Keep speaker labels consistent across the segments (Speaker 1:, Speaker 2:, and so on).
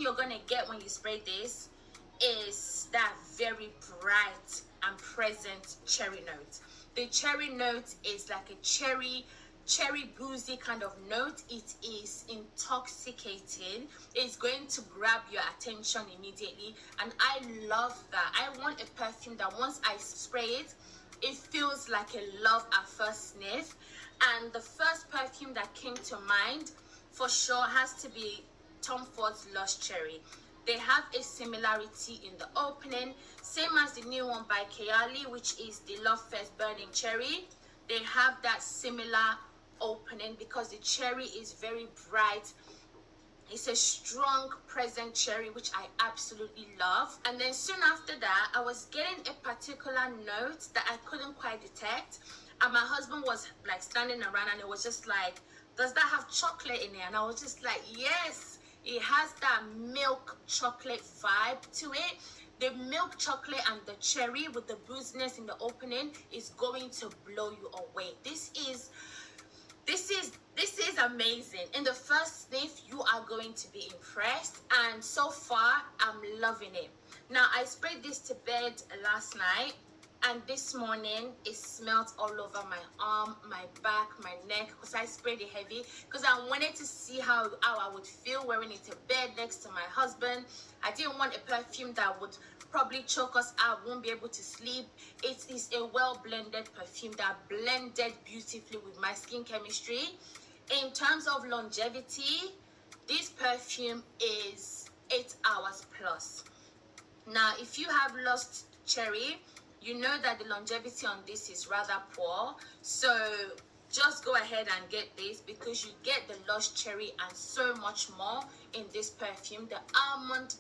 Speaker 1: you're gonna get when you spray this is that very bright and present cherry note. The cherry note is like a cherry boozy kind of note. It is intoxicating. It's going to grab your attention immediately, and I love that. I want a perfume that once I spray it, it feels like a love at first sniff. And the first perfume that came to mind for sure has to be Tom Ford's Lush Cherry. They have a similarity in the opening, same as the new one by Kayali, which is the Love First Burning Cherry. They have that similar opening because the cherry is very bright. It's a strong present cherry, which I absolutely love. And then soon after that, I was getting a particular note that I couldn't quite detect, and my husband was like standing around and it was just like, does that have chocolate in it? And I was just like, yes, it has that milk chocolate vibe to it. The milk chocolate and the cherry with the booziness in the opening is going to blow you away. This is amazing. In the first sniff, you are going to be impressed, and so far I'm loving it. Now, I sprayed this to bed last night, and this morning it smelled all over my arm, my back, my neck, because I sprayed it heavy because I wanted to see how I would feel wearing it to bed next to my husband. I didn't want a perfume that would probably choke us out, won't be able to sleep. It is a well blended perfume that blended beautifully with my skin chemistry. In terms of longevity, this perfume is 8 hours plus. Now, if you have Lost Cherry, you know that the longevity on this is rather poor. So just go ahead and get this because you get the Lost Cherry and so much more in this perfume. The almond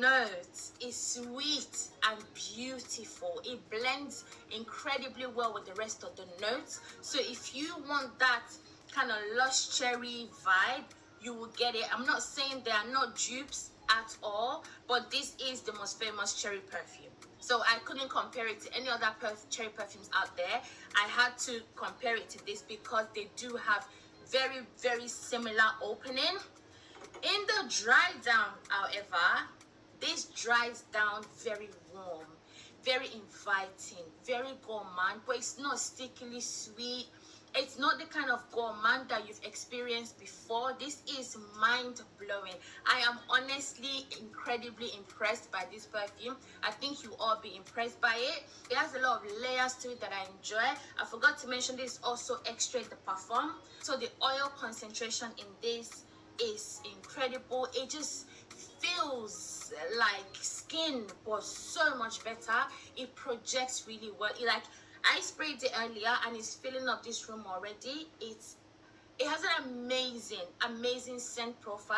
Speaker 1: note is sweet and beautiful. It blends incredibly well with the rest of the notes. So if you want that kind of Lush Cherry vibe, you will get it. I'm not saying they are not dupes at all, but this is the most famous cherry perfume, so I couldn't compare it to any other cherry perfumes out there. I had to compare it to this because they do have very, very similar opening. In the dry down, however, this dries down very warm, very inviting, very gourmand, but it's not stickily sweet. It's not the kind of gourmand that you've experienced before. This is mind-blowing. I am honestly incredibly impressed by this perfume. I think you all be impressed by it. It has a lot of layers to it that I enjoy. I forgot to mention this also extrait de parfum. So the oil concentration in this is incredible. It just feels like skin, but so much better. It projects really well. I sprayed it earlier and it's filling up this room already. It has an amazing scent profile.